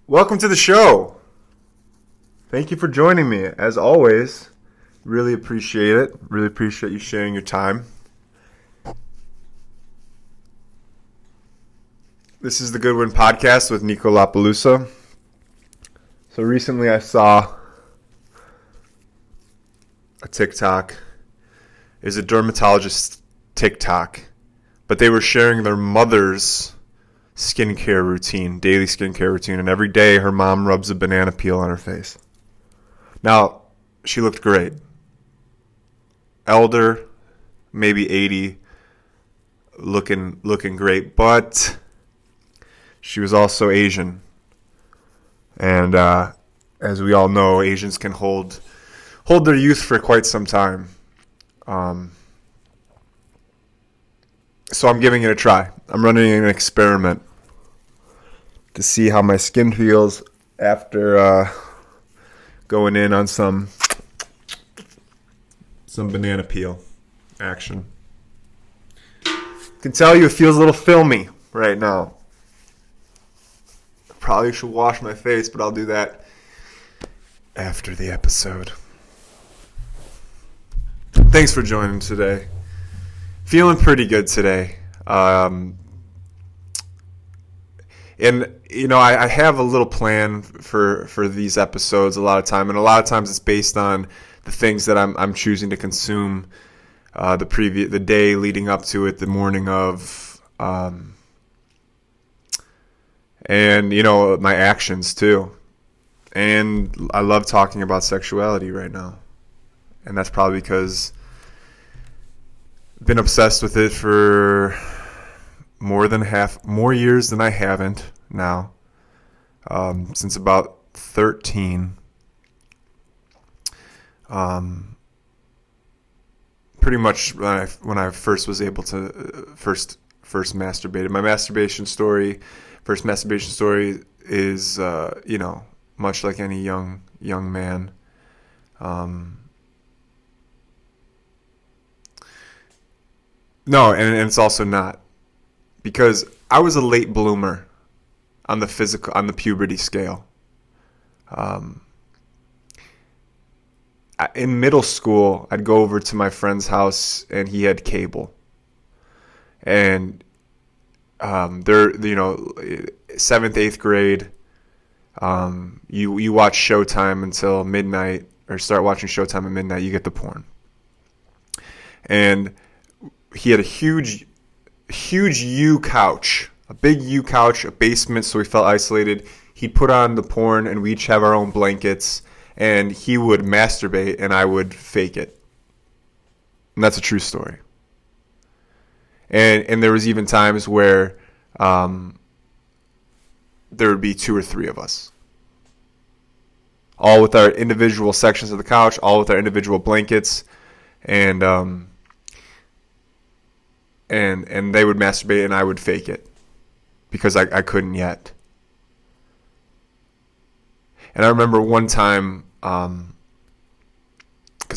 Welcome to the show. Thank you for joining me. As always, really appreciate it. Really appreciate you sharing your time. This is the Goodwind podcast with Niko LaPelusa. So recently I saw a TikTok. It's a dermatologist TikTok, but they were sharing their mother's skincare routine, daily skincare routine, and every day her mom rubs a banana peel on her face. Now, she looked great. Elder, maybe 80, looking great, but she was also Asian. And as we all know, Asians can hold their youth for quite some time. So I'm giving it a try. I'm running an experiment to see how my skin feels after going in on some banana peel action. I can tell you it feels a little filmy right now. I probably should wash my face, but I'll do that after the episode. Thanks for joining today. Feeling pretty good today. And, I have a little plan for these episodes a lot of time. And a lot of times it's based on the things that I'm choosing to consume the day leading up to it, the morning of, and, my actions too. And I love talking about sexuality right now. And that's probably because I've been obsessed with it for more years than I haven't now. Since about 13. Pretty much when I first was able to first masturbated. My first masturbation story is much like any young man. No, and it's also not, because I was a late bloomer on the puberty scale. In middle school, I'd go over to my friend's house and he had cable, and they're 7th, 8th grade. You watch Showtime until midnight, or start watching Showtime at midnight. You get the porn, and he had a huge U couch, a big U couch, a basement, so we felt isolated. He'd put on the porn, and we each have our own blankets, and he would masturbate, and I would fake it. And that's a true story. And there was even times where there would be 2 or 3 of us, all with our individual sections of the couch, all with our individual blankets, and they would masturbate and I would fake it because I couldn't yet. And I remember one time, because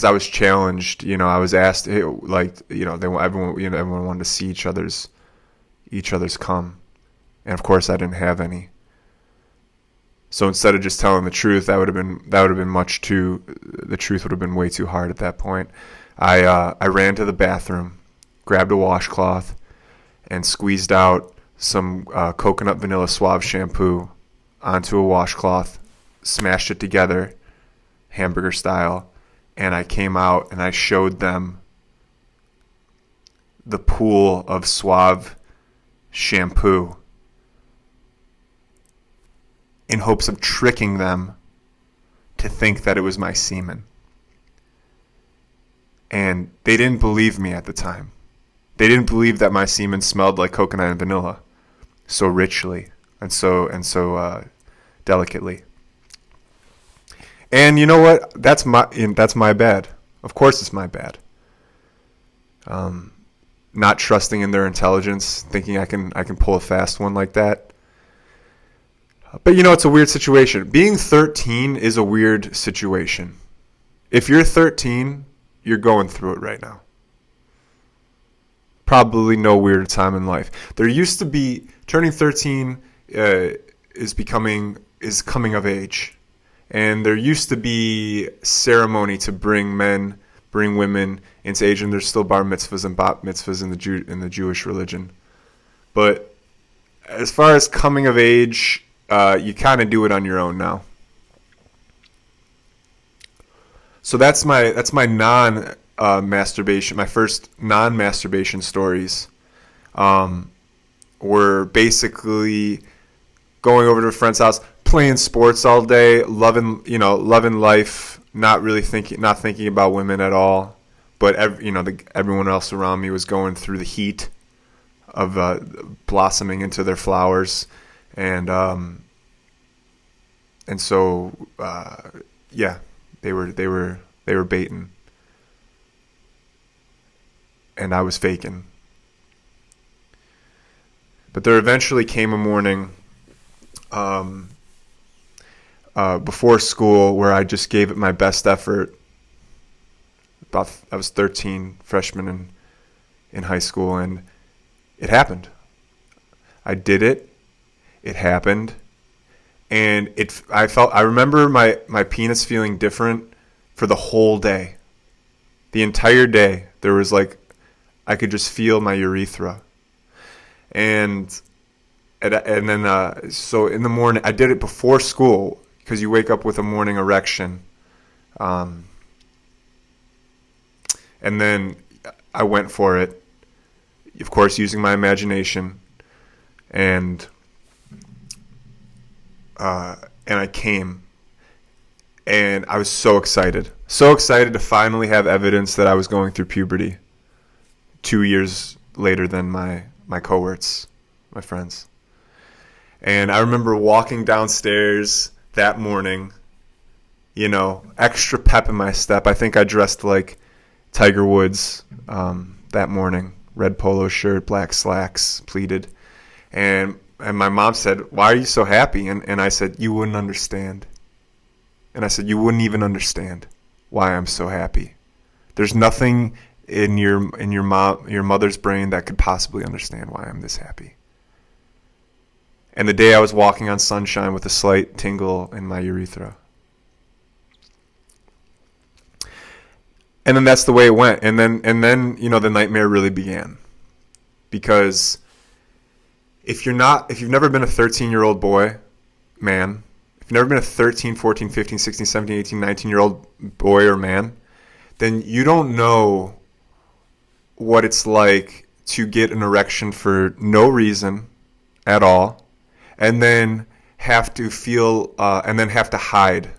I was challenged, I was asked, hey, everyone wanted to see each other's cum, and of course I didn't have any. So instead of just telling the truth, the truth would have been way too hard at that point. I ran to the bathroom, grabbed a washcloth, and squeezed out some coconut vanilla suave shampoo onto a washcloth, smashed it together, hamburger style, and I came out and I showed them the pool of suave shampoo in hopes of tricking them to think that it was my semen. And they didn't believe me at the time. They didn't believe that my semen smelled like coconut and vanilla so richly and so delicately. And you know what? That's my bad. Of course it's my bad. Not trusting in their intelligence, thinking I can pull a fast one like that. But it's a weird situation. Being 13 is a weird situation. If you're 13, you're going through it right now. Probably no weirder time in life. There used to be, turning 13 is becoming is coming of age. And there used to be ceremony to bring women into age, and there's still bar mitzvahs and bat mitzvahs in the Jewish religion. But as far as coming of age, you kind of do it on your own now. So that's my non-masturbation. My first non-masturbation stories were basically going over to a friend's house, playing sports all day, loving life, not thinking about women at all. But everyone else around me was going through the heat of blossoming into their flowers, and so they were baiting, and I was faking. But there eventually came a morning before school where I just gave it my best effort. I was 13, freshman in high school, and it happened. I did it. It happened. And I remember my penis feeling different for the whole day. The entire day, there was I could just feel my urethra. And then so in the morning, I did it before school because you wake up with a morning erection. And then I went for it, of course, using my imagination, and I came, and I was so excited to finally have evidence that I was going through puberty 2 years later than my cohorts, my friends. And I remember walking downstairs that morning, extra pep in my step. I think I dressed like Tiger Woods that morning, red polo shirt, black slacks, pleated. And my mom said, "Why are you so happy?" And I said, "You wouldn't understand." And I said, "You wouldn't even understand why I'm so happy. There's nothing in your mother's brain that could possibly understand why I'm this happy." And the day I was walking on sunshine with a slight tingle in my urethra. And then that's the way it went. And then the nightmare really began. Because if you've never been a 13-year-old man, if you've never been a 13, 14, 15, 16, 17, 18, 19-year-old boy or man, then you don't know what it's like to get an erection for no reason at all, and then have to hide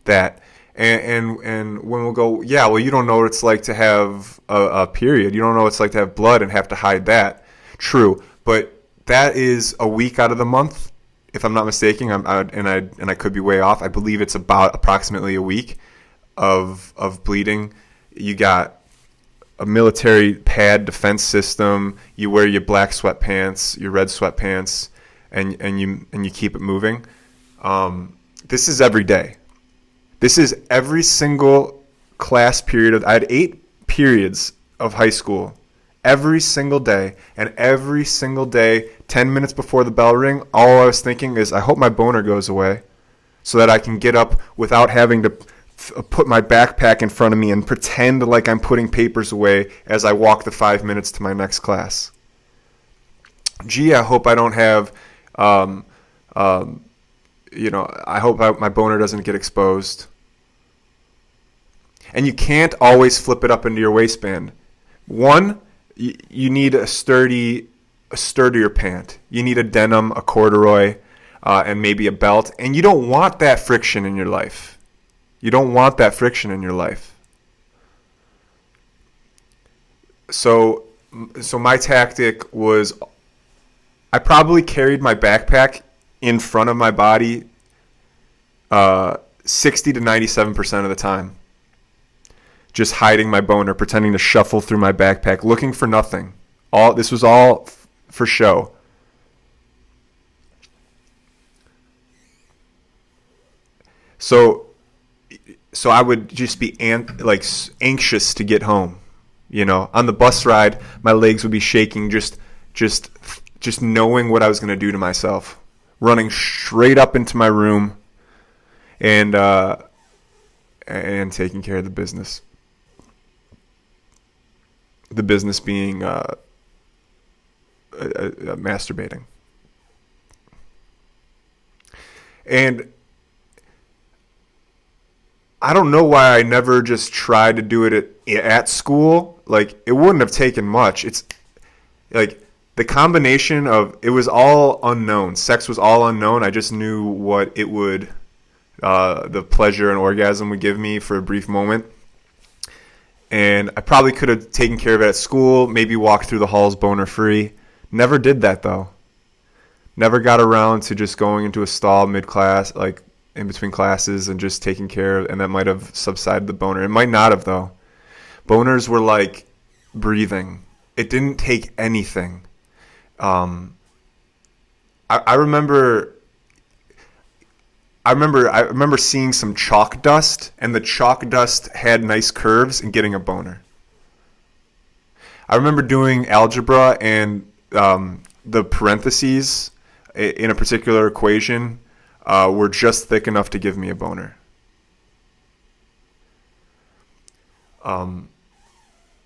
that. And when we'll go, yeah, well, you don't know what it's like to have a period. You don't know what it's like to have blood and have to hide that. True, but that is a week out of the month, if I'm not mistaken. I could be way off. I believe it's about approximately a week of bleeding. You got a military pad defense system. You wear your black sweatpants, your red sweatpants, and you keep it moving. This is every day. This is every single class period. I had 8 periods of high school every single day. And every single day, 10 minutes before the bell ring, all I was thinking is, I hope my boner goes away so that I can get up without having to put my backpack in front of me and pretend like I'm putting papers away as I walk the 5 minutes to my next class. Gee, I hope I don't have... I hope my boner doesn't get exposed. And you can't always flip it up into your waistband. One, you need a sturdier pant. You need a denim, a corduroy, and maybe a belt. And you don't want that friction in your life. So my tactic was, I probably carried my backpack in front of my body 60 to 97% of the time. Just hiding my boner, pretending to shuffle through my backpack, looking for nothing. This was all for show. So I would just be anxious to get home. On the bus ride, my legs would be shaking just knowing what I was going to do to myself running straight up into my room and taking care of the business. The business being masturbating. And I don't know why I never just tried to do it at school. Like, it wouldn't have taken much. It's like the combination of, it was all unknown. Sex was all unknown. I just knew what it would, the pleasure and orgasm would give me for a brief moment. And I probably could have taken care of it at school, maybe walked through the halls boner free. Never did that, though. Never got around to just going into a stall mid-class, like in between classes, and just taking care of, and that might have subsided the boner. It might not have, though. Boners were like breathing. It didn't take anything. I remember seeing some chalk dust, and the chalk dust had nice curves and getting a boner. I remember doing algebra, and the parentheses in a particular equation were just thick enough to give me a boner.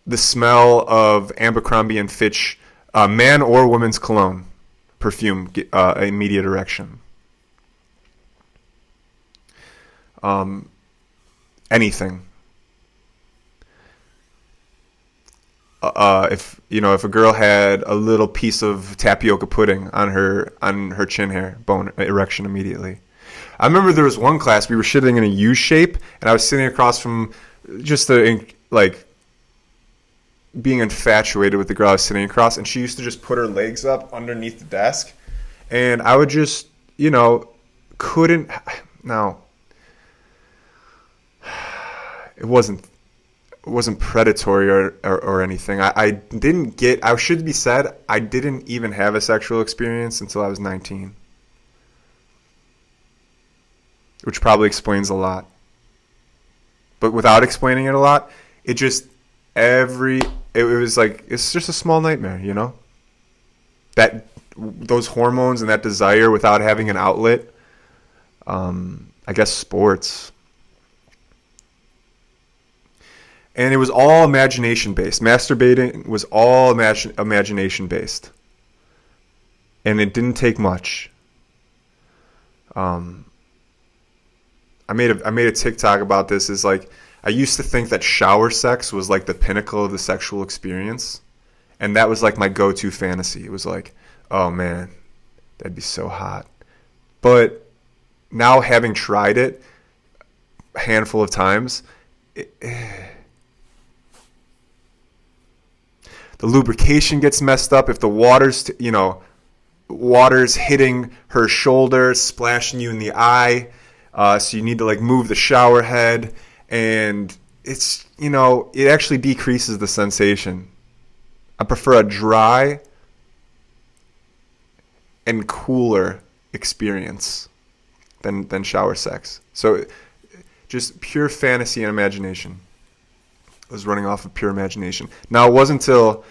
The smell of Abercrombie and Fitch, man or woman's cologne, perfume, immediate erection. Anything. If a girl had a little piece of tapioca pudding on her chin hair, bone erection immediately. I remember there was one class we were sitting in a U shape, and I was sitting across from just being infatuated with the girl I was sitting across, and she used to just put her legs up underneath the desk, and I would just couldn't. Now, it wasn't predatory or anything. I should be said, I didn't even have a sexual experience until I was 19. Which probably explains a lot. But without explaining it a lot, it was like, it's just a small nightmare, That, those hormones and that desire without having an outlet, I guess sports. And it was all imagination-based. Masturbating was all imagination-based. And it didn't take much. I made a TikTok about this. Is like, I used to think that shower sex was like the pinnacle of the sexual experience. And that was like my go-to fantasy. It was like, oh man, that'd be so hot. But now, having tried it a handful of times, the lubrication gets messed up if the water's hitting her shoulder, splashing you in the eye. So you need to move the shower head, and it's, it actually decreases the sensation. I prefer a dry and cooler experience than shower sex. So just pure fantasy and imagination. I was running off of pure imagination. Now, it wasn't until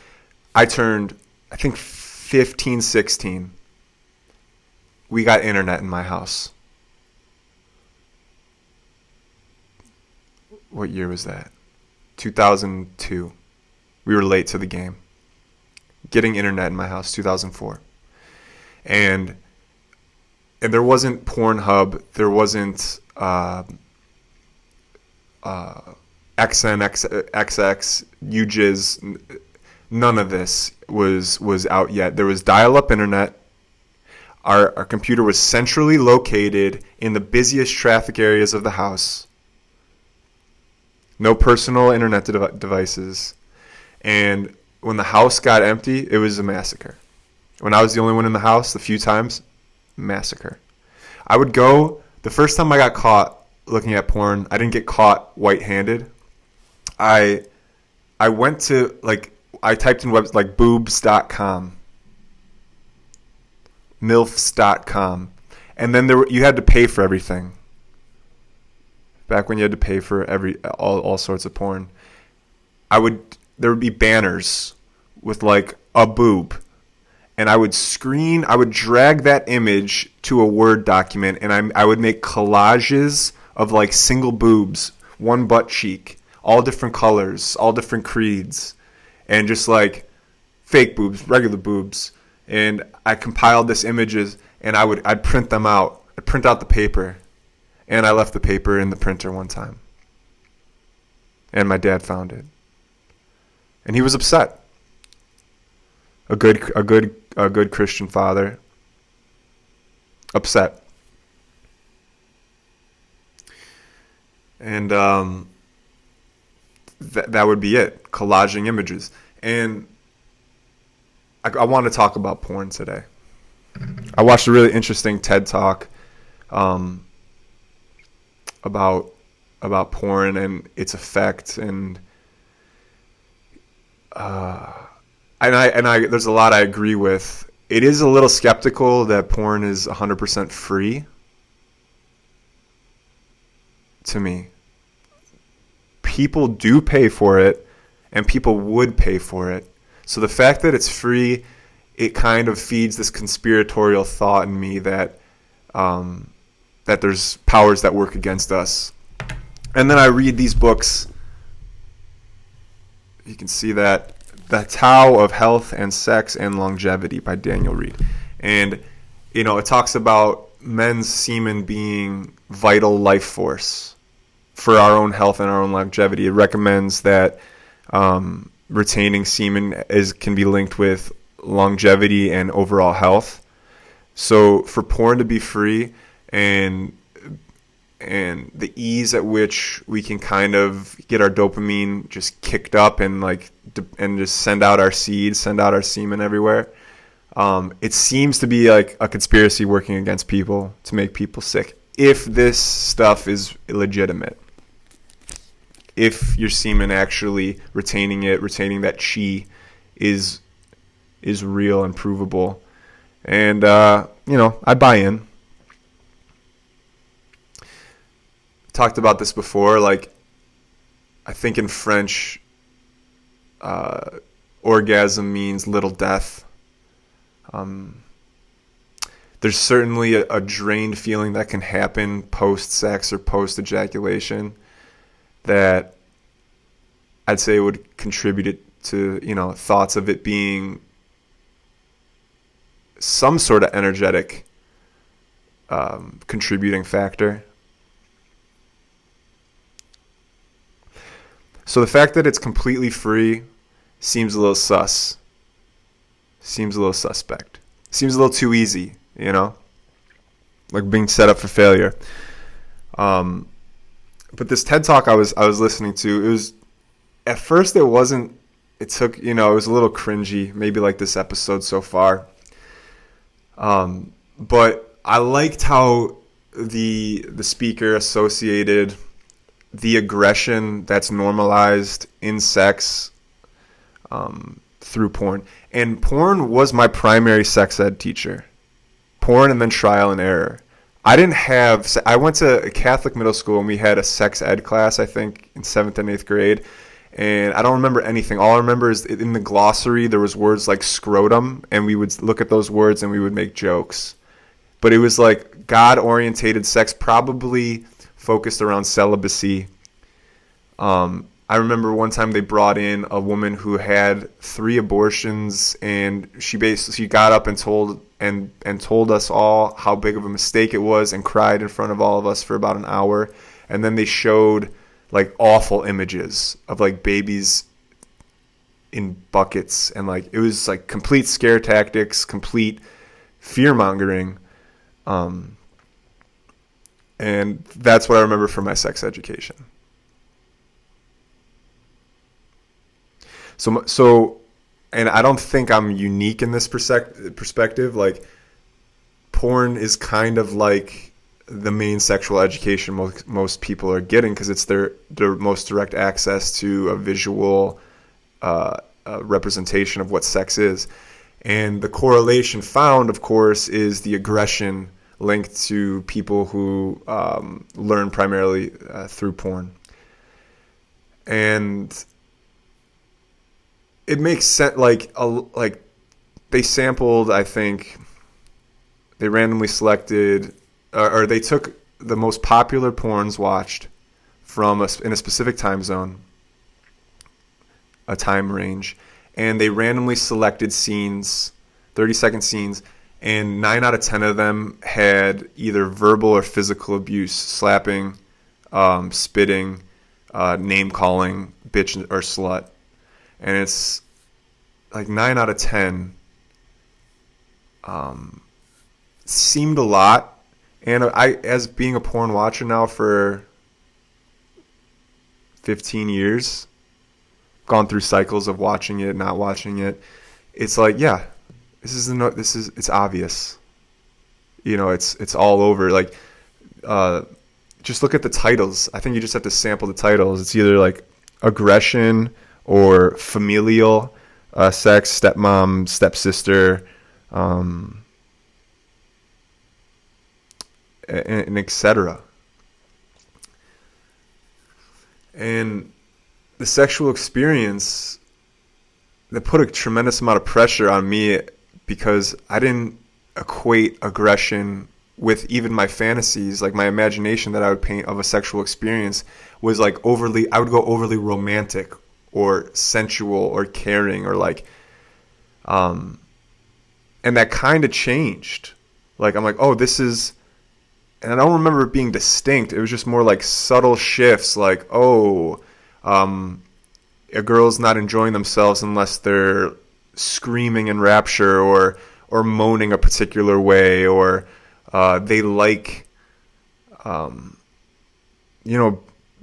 I turned, I think, 15, 16, we got internet in my house. What year was that? 2002. We were late to the game. Getting internet in my house, 2004. And there wasn't Pornhub. There wasn't XNXX, UJIZ. None of this was out yet. There was dial-up internet. Our computer was centrally located in the busiest traffic areas of the house. No personal internet devices. And when the house got empty, it was a massacre. When I was the only one in the house, the few times, massacre. I would go, the first time I got caught looking at porn, I didn't get caught white-handed. I went to, I typed in webs like boobs.com, milfs.com, and then you had to pay for everything. Back when you had to pay for all sorts of porn, there would be banners with a boob, and I would drag that image to a Word document, and I would make collages of like single boobs, one butt cheek, all different colors, all different creeds, and just like fake boobs, regular boobs. And I compiled this images, and I'd print them out. I'd print out the paper, and I left the paper in the printer one time. And my dad found it. And he was upset. A good Christian father. Upset. And that would be it. Collaging images. And I want to talk about porn today. I watched a really interesting TED Talk about porn and its effect, and there's a lot I agree with. It is a little skeptical that porn is 100% free to me. People do pay for it, and people would pay for it. So the fact that it's free, it kind of feeds this conspiratorial thought in me that there's powers that work against us. And then I read these books. You can see that. The Tao of Health and Sex and Longevity by Daniel Reed. And, it talks about men's semen being vital life force for our own health and our own longevity. It recommends that retaining semen can be linked with longevity and overall health. So for porn to be free and the ease at which we can kind of get our dopamine just kicked up and just send out our seeds, send out our semen everywhere, it seems to be like a conspiracy working against people to make people sick. If this stuff is legitimate, if your semen actually retaining that chi is real and provable, and I buy in. Talked about this before. Like, I think in French, orgasm means little death. There's certainly a drained feeling that can happen post-sex or post-ejaculation that I'd say would contribute to, thoughts of it being some sort of energetic contributing factor. So the fact that it's completely free seems a little sus. Seems a little suspect. Seems a little too easy, like being set up for failure. But this TED Talk I was listening to, it was, at first it was a little cringy, maybe like this episode so far. But I liked how the speaker associated the aggression that's normalized in sex through porn. And porn was my primary sex ed teacher. Porn and then trial and error. I went to a Catholic middle school and we had a sex ed class, I think, in 7th and 8th grade. And I don't remember anything. All I remember is in the glossary there was words like scrotum, and we would look at those words and we would make jokes. But it was like God-orientated sex, probably focused around celibacy. I remember one time they brought in a woman who had 3 abortions, and she got up and told us all how big of a mistake it was, and cried in front of all of us for about an hour. And then they showed like awful images of like babies in buckets, and like it was like complete scare tactics, complete fear mongering. And that's what I remember from my sex education. So, and I don't think I'm unique in this perspective. Like, porn is kind of like the main sexual education most people are getting, because it's their most direct access to a visual representation of what sex is. And the correlation found, of course, is the aggression linked to people who learn primarily through porn. And it makes sense, like they sampled, I think, they randomly selected, or they took the most popular porns watched in a specific time zone, a time range, and they randomly selected scenes, 30-second scenes, and 9 out of 10 of them had either verbal or physical abuse, slapping, spitting, name calling, bitch or slut. And it's like 9 out of 10 seemed a lot. And as being a porn watcher now for 15 years, gone through cycles of watching it, not watching it, it's like, yeah, it's obvious. You know, it's all over. Like, just look at the titles. I think you just have to sample the titles. It's either like aggression or familial, sex, stepmom, stepsister, and etc. And the sexual experience, that put a tremendous amount of pressure on me because I didn't equate aggression with even my fantasies. Like, my imagination that I would paint of a sexual experience was like I would go overly romantic or sensual or caring or like, and that kind of changed. Like, I'm like, oh, this is, and I don't remember it being distinct. It was just more like subtle shifts, like, oh, a girl's not enjoying themselves unless they're screaming in rapture or moaning a particular way, or they like,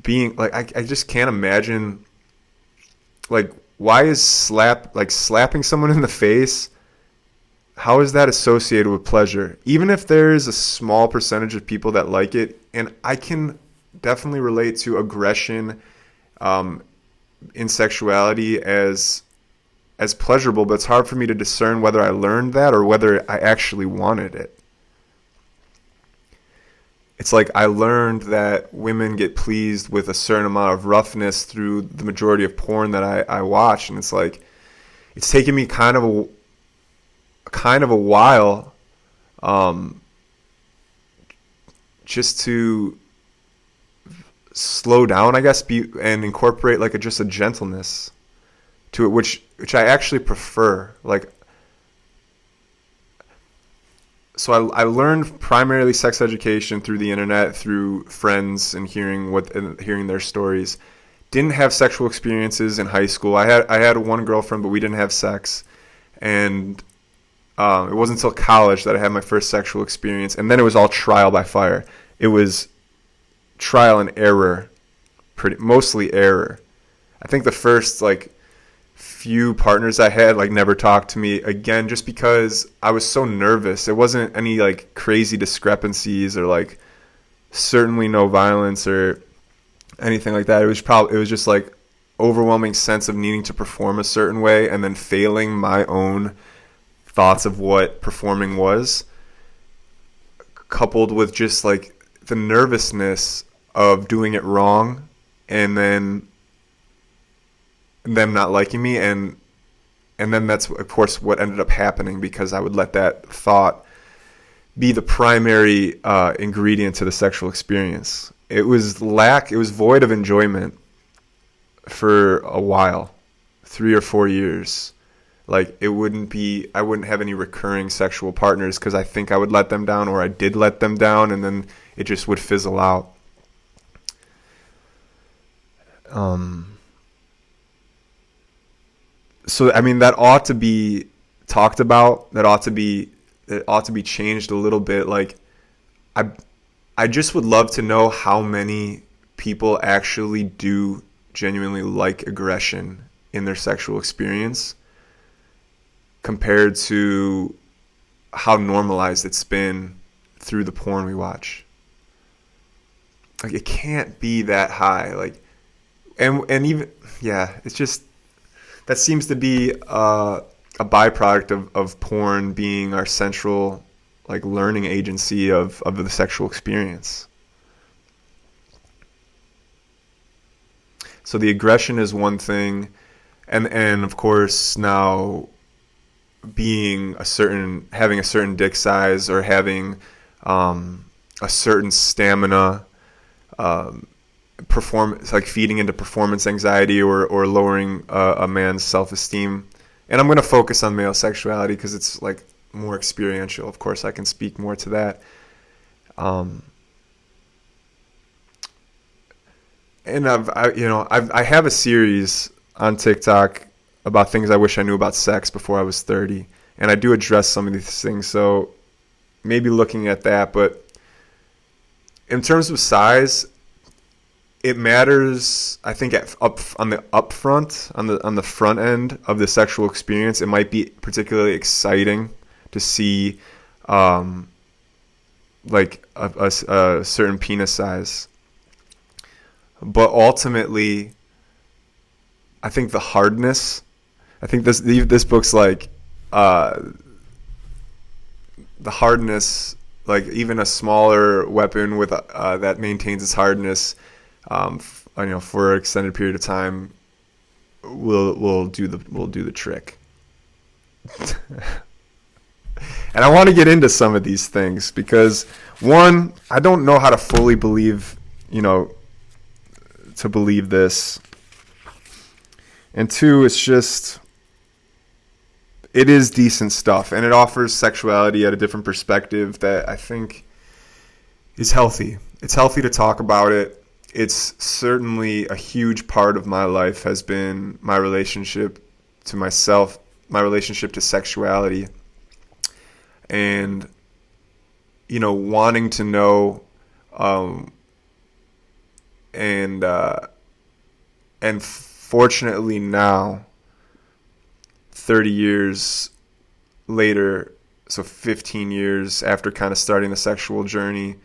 being like, I just can't imagine, like, why is slapping someone in the face, how is that associated with pleasure? Even if there is a small percentage of people that like it, and I can definitely relate to aggression in sexuality as pleasurable, but it's hard for me to discern whether I learned that or whether I actually wanted it. It's like I learned that women get pleased with a certain amount of roughness through the majority of porn that I watch, and it's like it's taken me kind of a while just to slow down, I guess, and incorporate like just a gentleness to it, which I actually prefer. Like, so I learned primarily sex education through the internet, through friends, and hearing their stories. Didn't have sexual experiences in high school. I had one girlfriend, but we didn't have sex, and it wasn't until college that I had my first sexual experience, and then it was all trial by fire. It was trial and error, mostly error. I think the first like few partners I had like never talked to me again, just because I was so nervous. It wasn't any like crazy discrepancies or like certainly no violence or anything like that. It was just like overwhelming sense of needing to perform a certain way and then failing my own thoughts of what performing was, coupled with just like the nervousness of doing it wrong and then them not liking me, and then that's of course what ended up happening, because I would let that thought be the primary ingredient to the sexual experience. It was void of enjoyment for a while, 3 or 4 years. Like, I wouldn't have any recurring sexual partners because I think I would let them down, or I did let them down, and then it just would fizzle out. So, I mean, that ought to be talked about. It ought to be changed a little bit. Like, I just would love to know how many people actually do genuinely like aggression in their sexual experience, compared to how normalized it's been through the porn we watch. Like, it can't be that high. Like, and even, yeah, it's just, that seems to be a byproduct of porn being our central like learning agency of the sexual experience. So the aggression is one thing, and of course now having a certain dick size or having a certain stamina, like feeding into performance anxiety or lowering a man's self-esteem. And I'm going to focus on male sexuality because it's like more experiential. Of course, I can speak more to that. And I have a series on TikTok about things I wish I knew about sex before I was 30, and I do address some of these things. So maybe looking at that, but in terms of size, it matters. I think on the front end of the sexual experience, it might be particularly exciting to see, like a certain penis size. But ultimately, I think the hardness. I think this book's like the hardness. Like even a smaller weapon with that maintains its hardness, for an extended period of time, will do the trick. And I want to get into some of these things because, one, I don't know how to fully believe, to believe this. And two, it is decent stuff, and it offers sexuality at a different perspective that I think is healthy. It's healthy to talk about it. It's certainly a huge part of my life has been my relationship to myself, my relationship to sexuality. And, wanting to know, and fortunately now, 30 years later, so 15 years after kind of starting the sexual journey,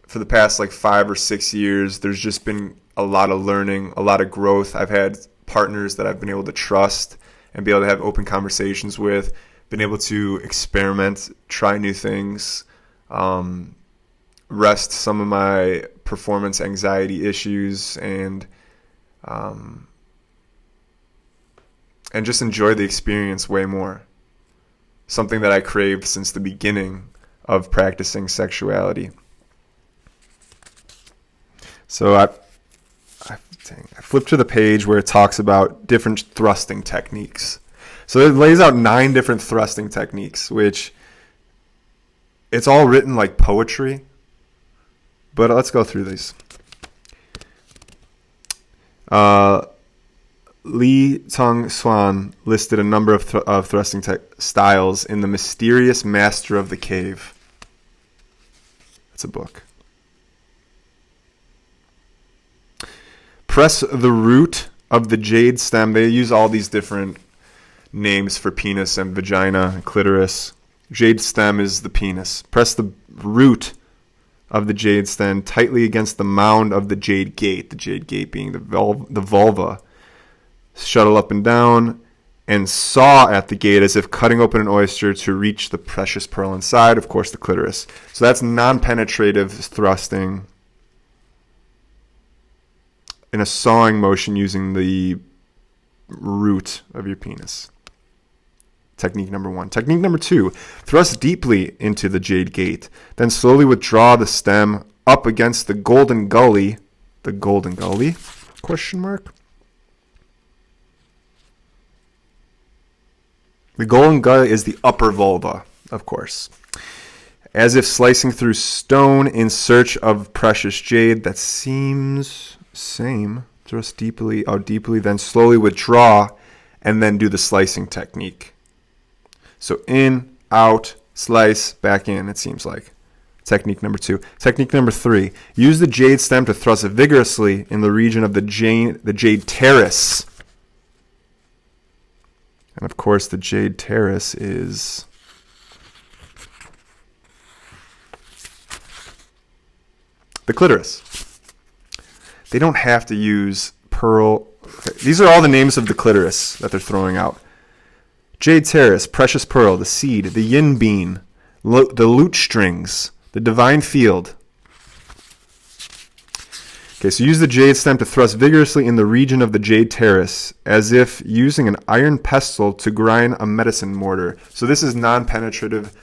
for the past like 5 or 6 years, there's just been a lot of learning, a lot of growth. I've had partners that I've been able to trust and be able to have open conversations with, been able to experiment, try new things, rest some of my performance anxiety issues, and just enjoy the experience way more. Something that I craved since the beginning of practicing sexuality. So I flipped to the page where it talks about different thrusting techniques. So it lays out 9 different thrusting techniques, which it's all written like poetry. But let's go through these. Lee Tung Swan listed a number of thrusting styles in The Mysterious Master of the Cave. That's a book. Press the root of the jade stem. They use all these different names for penis and vagina and clitoris. Jade stem is the penis. Press the root of the jade stem tightly against the mound of the jade gate being the vulva. Shuttle up and down and saw at the gate as if cutting open an oyster to reach the precious pearl inside, of course, the clitoris. So that's non-penetrative thrusting in a sawing motion using the root of your penis. Technique number 1. Technique number 2, thrust deeply into the jade gate, then slowly withdraw the stem up against the golden gully. The golden gully? Question mark. The golden gully is the upper vulva, of course. As if slicing through stone in search of precious jade. That seems same. Thrust deeply, out deeply, then slowly withdraw, and then do the slicing technique. So in, out, slice, back in, it seems like. Technique number 2. Technique number 3. Use the jade stem to thrust vigorously in the region of the jade terrace. And of course, the jade terrace is the clitoris. They don't have to use pearl. Okay. These are all the names of the clitoris that they're throwing out. Jade terrace, precious pearl, the seed, the yin bean, the lute strings, the divine field. Okay, so use the jade stem to thrust vigorously in the region of the jade teres, as if using an iron pestle to grind a medicine mortar. So this is non-penetrative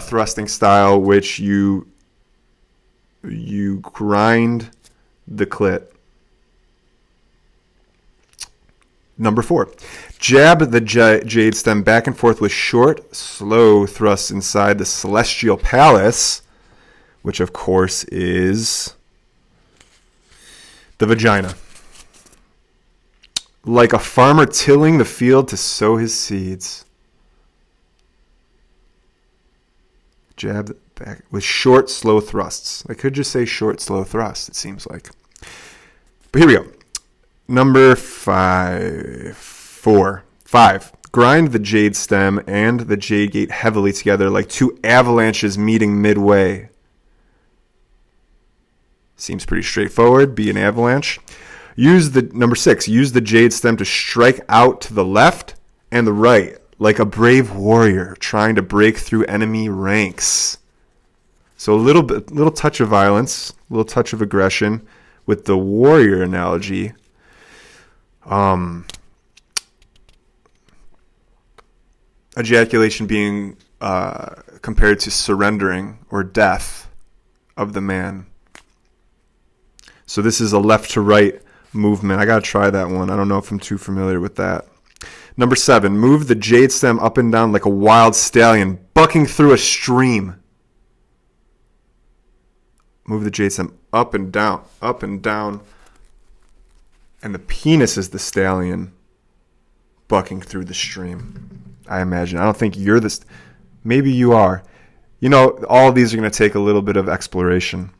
thrusting style, which you grind the clit. Number 4, jab the jade stem back and forth with short, slow thrusts inside the celestial palace, which of course is the vagina. Like a farmer tilling the field to sow his seeds. Jab back with short, slow thrusts. I could just say short, slow thrusts, it seems like. But here we go. Number 5. Grind the jade stem and the jade gate heavily together like two avalanches meeting midway. Seems pretty straightforward. Be an avalanche. Number 6. Use the jade stem to strike out to the left and the right like a brave warrior trying to break through enemy ranks. So a little touch of violence, a little touch of aggression with the warrior analogy. Ejaculation being compared to surrendering or death of the man. So this is a left to right movement. I got to try that one. I don't know if I'm too familiar with that. Number 7, move the jade stem up and down like a wild stallion bucking through a stream. Move the jade stem up and down, and the penis is the stallion bucking through the stream. I imagine. I don't think you're this. Maybe you are. You know, all of these are going to take a little bit of exploration.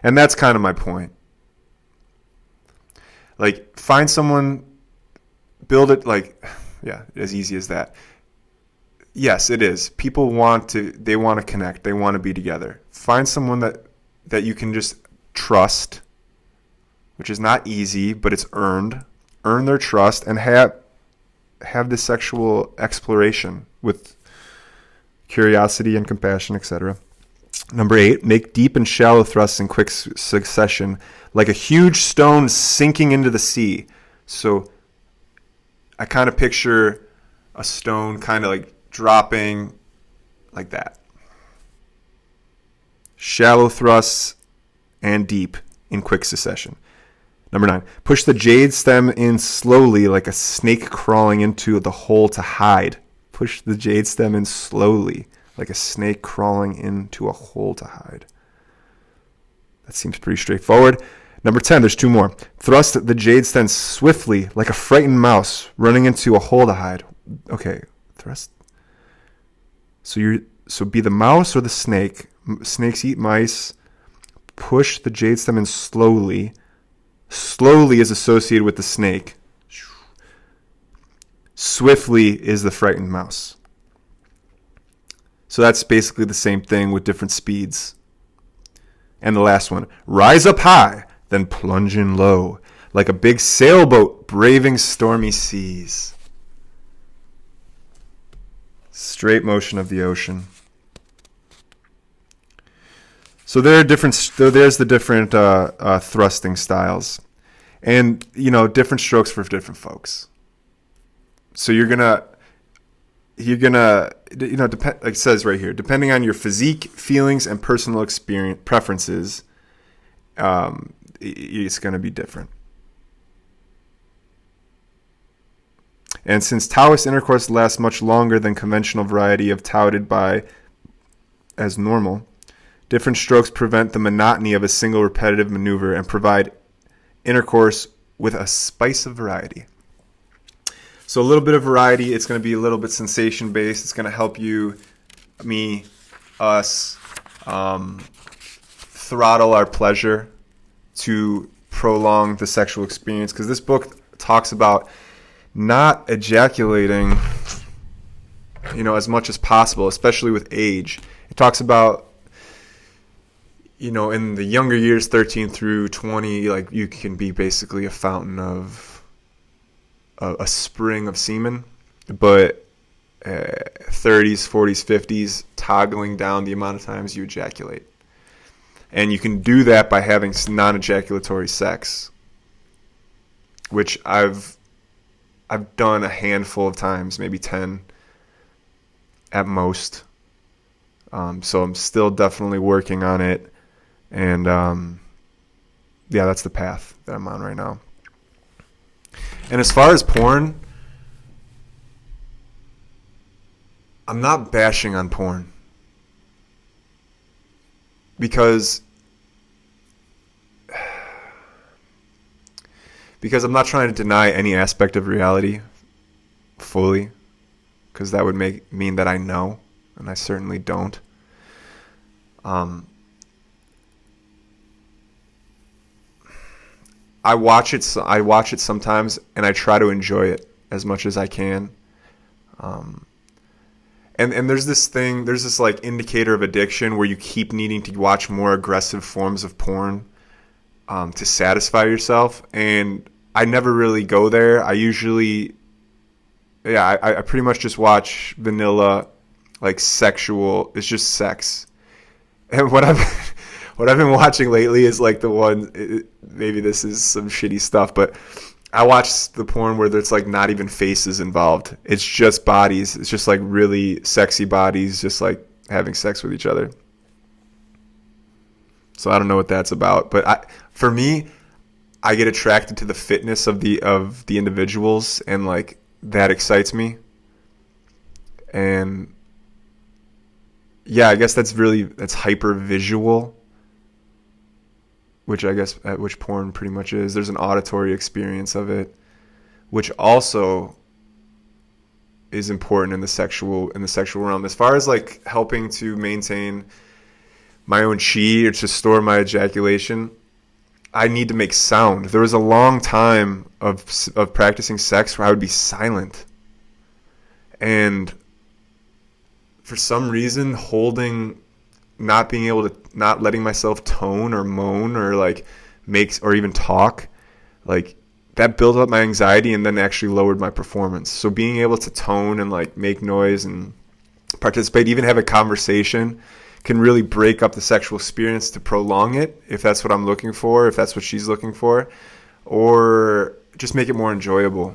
And that's kind of my point. Like, find someone, build it, like, yeah, as easy as that. Yes, it is. People they want to connect. They want to be together. Find someone that you can just trust, which is not easy, but it's earned. Earn their trust and have this sexual exploration with curiosity and compassion, etc. Number 8, make deep and shallow thrusts in quick succession, like a huge stone sinking into the sea. So I kind of picture a stone kind of like dropping like that. Shallow thrusts and deep in quick succession. Number 9, push the jade stem in slowly like a snake crawling into the hole to hide. Push the jade stem in slowly like a snake crawling into a hole to hide. That seems pretty straightforward. Number 10, there's 2 more. Thrust the jade stem swiftly like a frightened mouse running into a hole to hide. Okay, thrust. So be the mouse or the snake. Snakes eat mice. Push the jade stem in slowly. Slowly is associated with the snake. Swiftly is the frightened mouse. So that's basically the same thing with different speeds. And the last one, rise up high, then plunge in low, like a big sailboat braving stormy seas. Straight motion of the ocean. So there's the different thrusting styles, and different strokes for different folks. So you're gonna like it says right here, depending on your physique, feelings, and personal experience preferences, it's gonna be different. And since Taoist intercourse lasts much longer than conventional variety of touted by as normal, different strokes prevent the monotony of a single repetitive maneuver and provide intercourse with a spice of variety. So a little bit of variety. It's going to be a little bit sensation-based. It's going to help you, us, throttle our pleasure to prolong the sexual experience. Because this book talks about not ejaculating, as much as possible, especially with age. It talks about, in the younger years, 13 through 20, like you can be basically a fountain of a spring of semen, but 30s, 40s, 50s, toggling down the amount of times you ejaculate. And you can do that by having non-ejaculatory sex, which I've done a handful of times, maybe 10 at most. So I'm still definitely working on it. And yeah, that's the path that I'm on right now. And as far as porn, I'm not bashing on porn. Because I'm not trying to deny any aspect of reality fully, because that would mean that I know, and I certainly don't. I watch it sometimes, and I try to enjoy it as much as I can. And there's this like indicator of addiction where you keep needing to watch more aggressive forms of porn to satisfy yourself. And I never really go there. I usually, I pretty much just watch vanilla, like sexual. It's just sex. And what I've been watching lately is like the one. Maybe this is some shitty stuff, but I watch the porn where there's like not even faces involved. It's just bodies. It's just like really sexy bodies, just like having sex with each other. So I don't know what that's about, but for me, I get attracted to the fitness of the individuals, and like that excites me. And yeah, I guess that's hyper visual, which porn pretty much is. There's an auditory experience of it, which also is important in the sexual realm. As far as like helping to maintain my own chi or to store my ejaculation, I need to make sound. There was a long time of practicing sex where I would be silent, and for some reason, not letting myself tone or moan or like or even talk, like that built up my anxiety and then actually lowered my performance. So being able to tone and like make noise and participate, even have a conversation, can really break up the sexual experience to prolong it, if that's what I'm looking for, if that's what she's looking for, or just make it more enjoyable.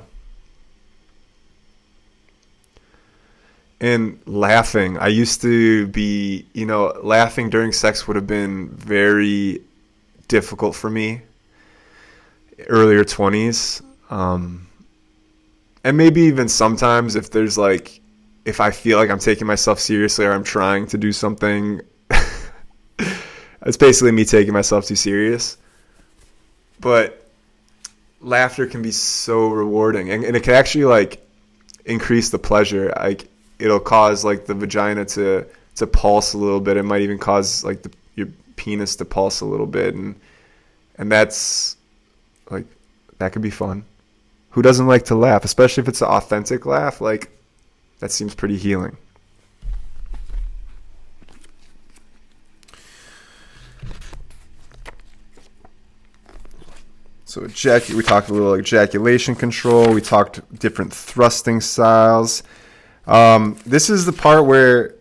And laughing. I used to be, laughing during sex would have been very difficult for me. Earlier 20s. And maybe even sometimes if I feel like I'm taking myself seriously or I'm trying to do something, it's basically me taking myself too serious. But laughter can be so rewarding. And it can actually like increase the pleasure. Like, it'll cause like the vagina to pulse a little bit. It might even cause like your penis to pulse a little bit, and that's like, that could be fun. Who doesn't like to laugh, especially if it's an authentic laugh? Like, that seems pretty healing. So we talked a little ejaculation control. We talked different thrusting styles. This is the part where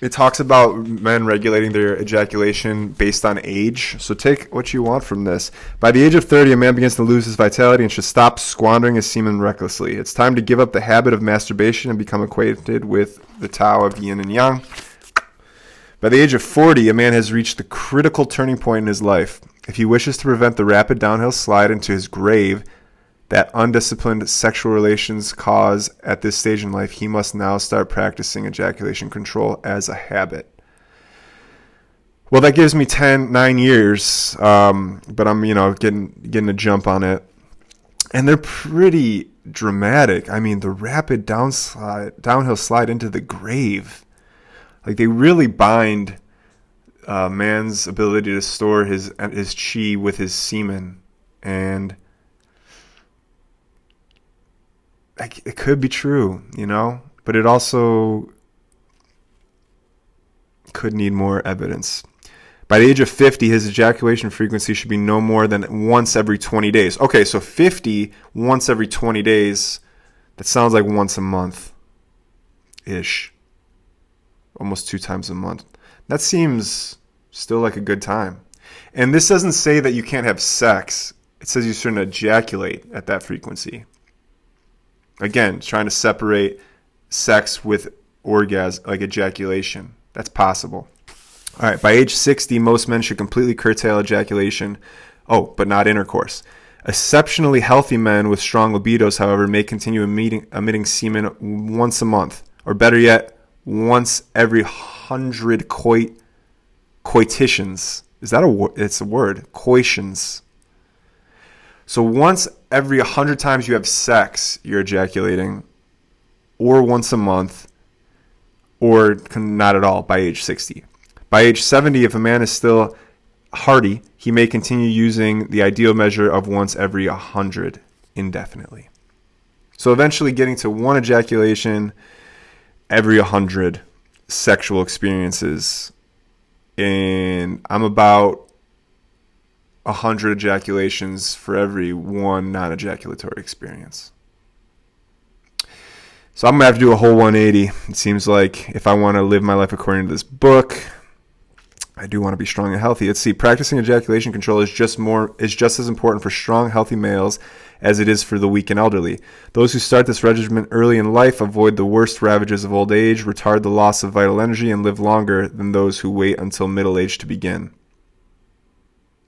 it talks about men regulating their ejaculation based on age. So take what you want from this. By the age of 30, a man begins to lose his vitality and should stop squandering his semen recklessly. It's time to give up the habit of masturbation and become acquainted with the Tao of yin and yang. By the age of 40, a man has reached the critical turning point in his life. If he wishes to prevent the rapid downhill slide into his grave that undisciplined sexual relations cause at this stage in life, he must now start practicing ejaculation control as a habit. Well, that gives me 9 years, but I'm, getting a jump on it. And they're pretty dramatic. I mean, the rapid downhill slide into the grave. Like, they really bind man's ability to store his chi with his semen. And it could be true, but it also could need more evidence. By the age of 50, his ejaculation frequency should be no more than once every 20 days. Okay, so 50, once every 20 days, that sounds like once a month-ish. Almost 2 times a month. That seems Still like a good time. And this doesn't say that you can't have sex. It says you shouldn't ejaculate at that frequency. Again, trying to separate sex with orgasm, like ejaculation. That's possible. All right, by age 60, most men should completely curtail ejaculation. Oh, but not intercourse. Exceptionally healthy men with strong libidos, however, may continue emitting semen once a month, or better yet, once every 100 coitations. Is that a word? It's a word. Coitions. So once every 100 times you have sex, you're ejaculating, or once a month, or not at all by age 60. By age 70, if a man is still hardy, he may continue using the ideal measure of once every 100 indefinitely. So eventually getting to one ejaculation every 100 sexual experiences. And I'm about 100 ejaculations for every one non-ejaculatory experience. So I'm going to have to do a whole 180. It seems like if I want to live my life according to this book, I do want to be strong and healthy. Let's see. Practicing ejaculation control is just as important for strong, healthy males as it is for the weak and elderly. Those who start this regimen early in life avoid the worst ravages of old age, retard the loss of vital energy, and live longer than those who wait until middle age to begin.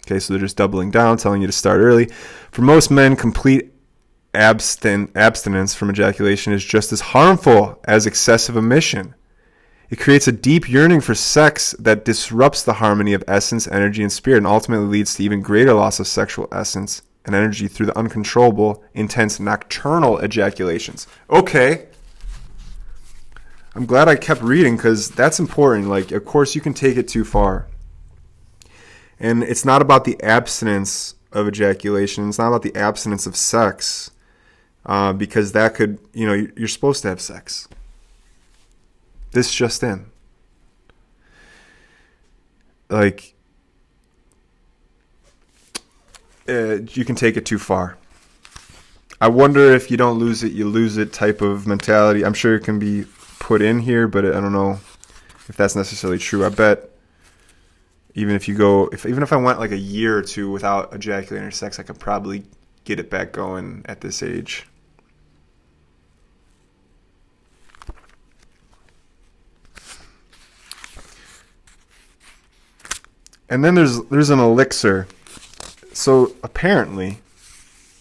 Okay, so they're just doubling down, telling you to start early. For most men, complete abstinence from ejaculation is just as harmful as excessive emission. It creates a deep yearning for sex that disrupts the harmony of essence, energy, and spirit, and ultimately leads to even greater loss of sexual essence and energy through the uncontrollable, intense nocturnal ejaculations. Okay. I'm glad I kept reading because that's important. Like, of course, you can take it too far. And it's not about the abstinence of ejaculation. It's not about the abstinence of sex because that could, you're supposed to have sex. This just in. Like, you can take it too far. I wonder if you don't lose it, you lose it type of mentality. I'm sure it can be put in here, but I don't know if that's necessarily true. I bet even if I went like a year or two without ejaculating or sex, I could probably get it back going at this age. And then there's an elixir. So apparently,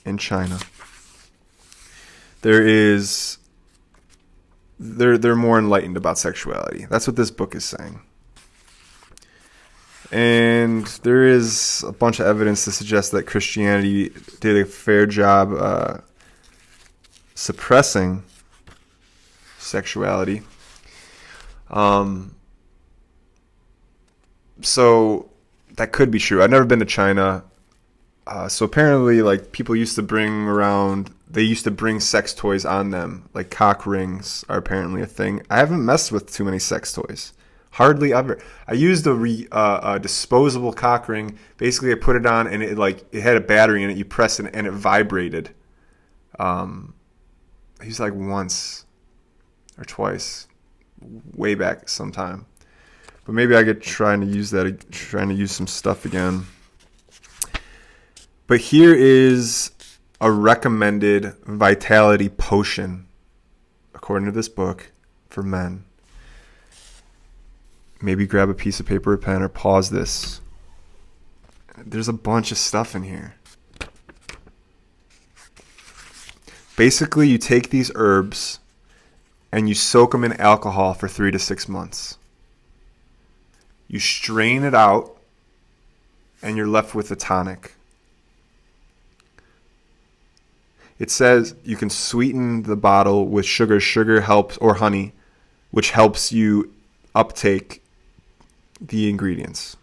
in China, they're more enlightened about sexuality. That's what this book is saying. And there is a bunch of evidence to suggest that Christianity did a fair job suppressing sexuality. So that could be true. I've never been to China. So apparently, like, people used to bring sex toys on them. Like, cock rings are apparently a thing. I haven't messed with too many sex toys. Hardly ever. I used a disposable cock ring. Basically, I put it on, and it had a battery in it. You press it, and it vibrated. I used it like once or twice, way back sometime. But maybe I could trying to use some stuff again. But here is a recommended vitality potion, according to this book, for men. Maybe grab a piece of paper or pen or pause this. There's a bunch of stuff in here. Basically, you take these herbs and you soak them in alcohol for 3 to 6 months. You strain it out, and you're left with a tonic. It says you can sweeten the bottle with sugar. Sugar helps, or honey, which helps you uptake the ingredients.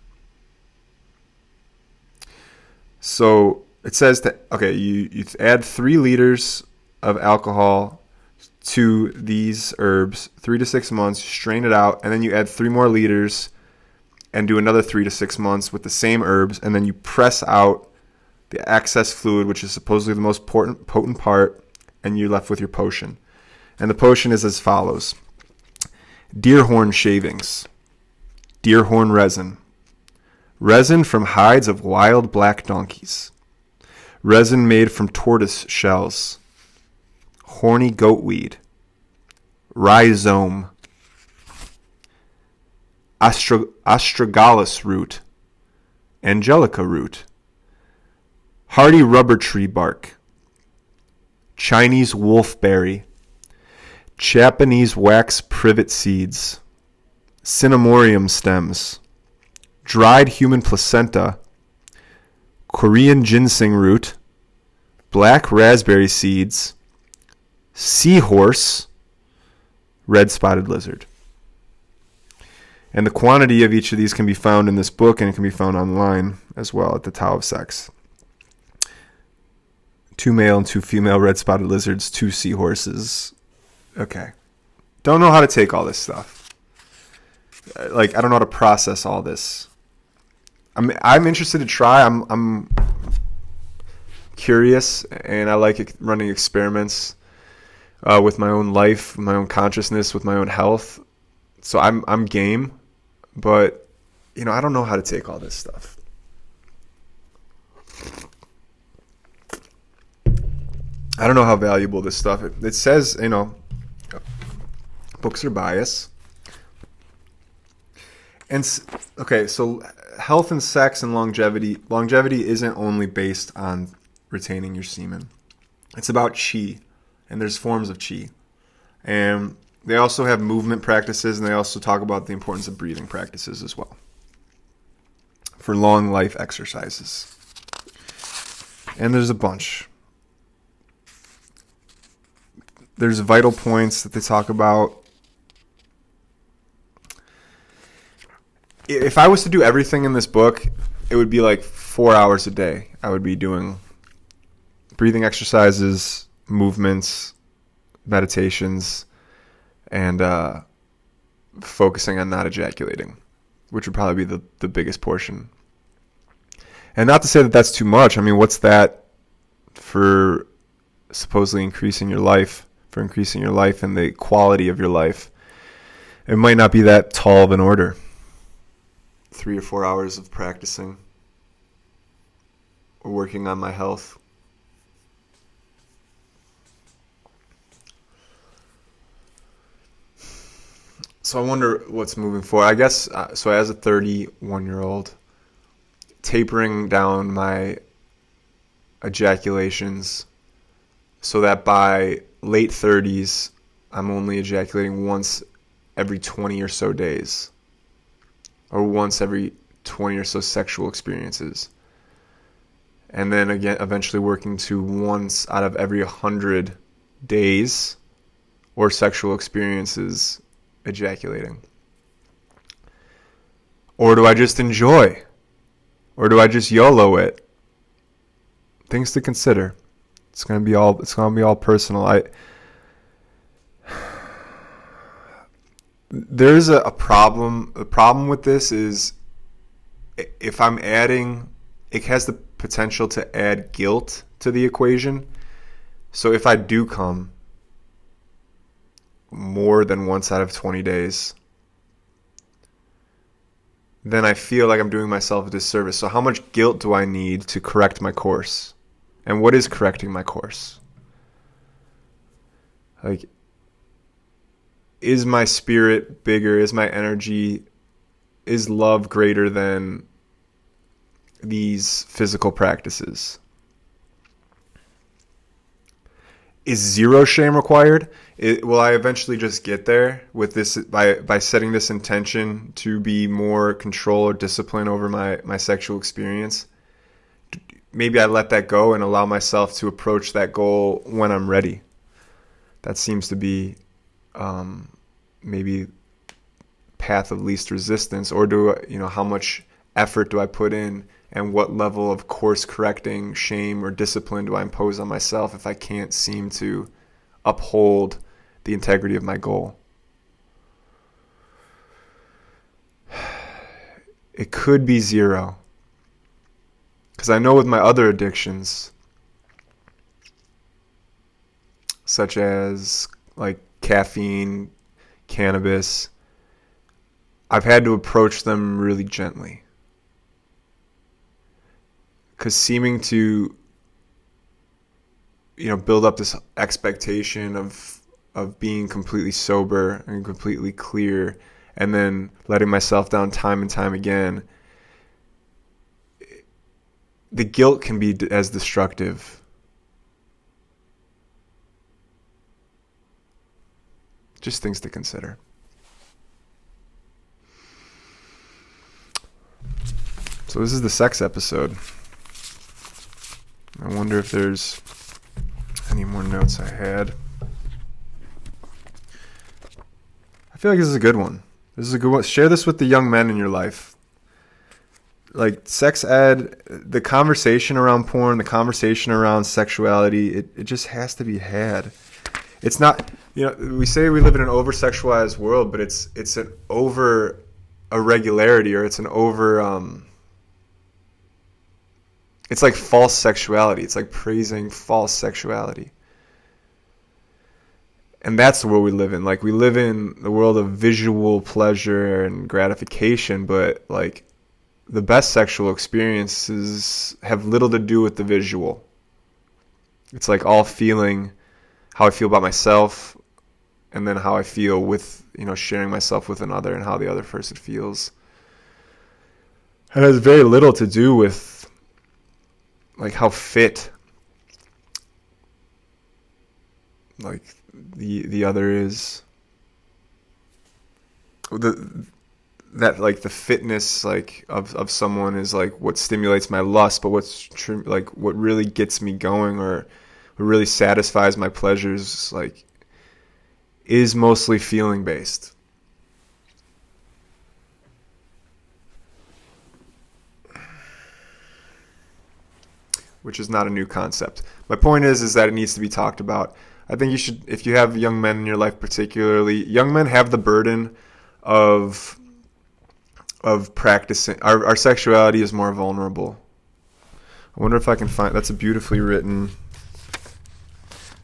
So it says that, okay, you add 3 liters of alcohol to these herbs, 3 to 6 months, strain it out, and then you add 3 more liters and do another 3 to 6 months with the same herbs, and then you press out the excess fluid, which is supposedly the most potent part, and you're left with your potion. And the potion is as follows: deer horn shavings, deer horn resin, resin from hides of wild black donkeys, resin made from tortoise shells, horny goatweed, rhizome, astragalus root, angelica root, hardy rubber tree bark, Chinese wolfberry, Japanese wax privet seeds, cinnamorium stems, dried human placenta, Korean ginseng root, black raspberry seeds, seahorse, red spotted lizard. And the quantity of each of these can be found in this book, and it can be found online as well at the Tao of Sex. 2 male and 2 female red spotted lizards, 2 seahorses. Okay. Don't know how to take all this stuff. Like, I don't know how to process all this. I'm interested to try. I'm curious, and I like running experiments with my own life, my own consciousness, with my own health. So I'm game, but I don't know how to take all this stuff. I don't know how valuable this stuff is. It says, books are biased. And okay, so health and sex and longevity. Longevity isn't only based on retaining your semen. It's about chi, and there's forms of chi. And they also have movement practices, and they also talk about the importance of breathing practices as well for long life exercises. And there's a bunch. There's vital points that they talk about. If I was to do everything in this book, it would be like 4 hours a day. I would be doing breathing exercises, movements, meditations, and focusing on not ejaculating, which would probably be the biggest portion. And not to say that that's too much. I mean, what's that for supposedly increasing your life and the quality of your life? It might not be that tall of an order. 3 or 4 hours of practicing or working on my health. So I wonder what's moving forward. I guess, so as a 31-year-old, tapering down my ejaculations so that by late 30s, I'm only ejaculating once every 20 or so days, or once every 20 or so sexual experiences. And then again, eventually working to once out of every 100 days or sexual experiences ejaculating. Or do I just enjoy? Or do I just YOLO it? Things to consider. It's gonna be all personal. There's a problem. The problem with this is if I'm adding, it has the potential to add guilt to the equation. So if I do come more than once out of 20 days, then I feel like I'm doing myself a disservice. So how much guilt do I need to correct my course? And what is correcting my course? Like, is my spirit bigger? Is my energy, is love greater than these physical practices? Is zero shame required? Will I eventually just get there with this by setting this intention to be more control or discipline over my sexual experience? Maybe I let that go and allow myself to approach that goal when I'm ready. That seems to be maybe path of least resistance. Or how much effort do I put in, and what level of course correcting shame or discipline do I impose on myself if I can't seem to uphold the integrity of my goal? It could be zero. Because I know with my other addictions, such as like caffeine, cannabis, I've had to approach them really gently. seeming to, build up this expectation of being completely sober and completely clear, and then letting myself down time and time again, the guilt can be as destructive. Just things to consider. So this is the sex episode. I wonder if there's any more notes I had. I feel like this is a good one. This is a good one. Share this with the young men in your life. Like sex ed, the conversation around porn, the conversation around sexuality, it just has to be had. It's not, we say we live in an over-sexualized world, but it's an over irregularity, or it's an over, it's like false sexuality. It's like praising false sexuality. And that's the world we live in. Like, we live in the world of visual pleasure and gratification, but like the best sexual experiences have little to do with the visual. It's like all feeling, how I feel about myself, and then how I feel with, sharing myself with another, and how the other person feels. It has very little to do with like how fit like the other is. That like the fitness like of someone is like what stimulates my lust, but what really gets me going, or what really satisfies my pleasures, like, is mostly feeling based. Which is not a new concept. My point is that it needs to be talked about. I think you should, if you have young men in your life particularly, young men have the burden of practicing. Our sexuality is more vulnerable. I wonder if I can find, that's a beautifully written,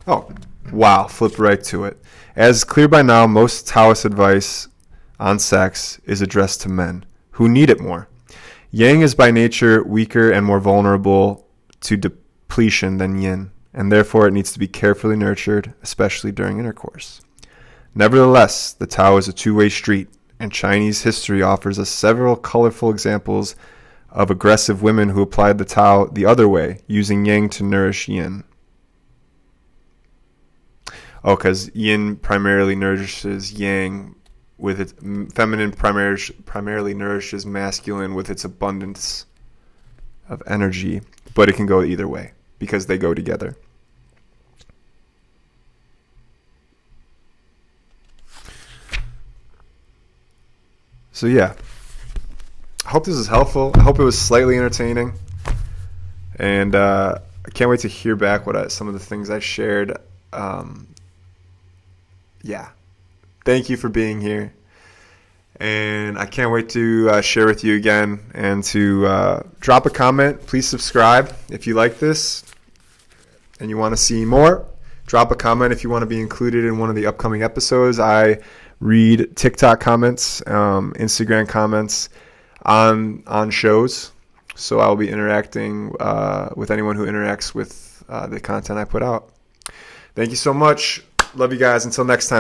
oh, wow, flipped right to it. As clear by now, most Taoist advice on sex is addressed to men who need it more. Yang is by nature weaker and more vulnerable to depletion than yin, and therefore it needs to be carefully nurtured, especially during intercourse. Nevertheless, the Tao is a two-way street, and Chinese history offers us several colorful examples of aggressive women who applied the Tao the other way, using yang to nourish yin. Oh, because yin primarily nourishes yang with its feminine, primarily nourishes masculine with its abundance of energy, but it can go either way because they go together. So yeah, I hope this is helpful. I hope it was slightly entertaining, and I can't wait to hear back some of the things I shared. Yeah, thank you for being here. And I can't wait to share with you again, and to drop a comment. Please subscribe if you like this and you want to see more. Drop a comment if you want to be included in one of the upcoming episodes. I read TikTok comments, Instagram comments on shows. So I'll be interacting with anyone who interacts with the content I put out. Thank you so much. Love you guys. Until next time.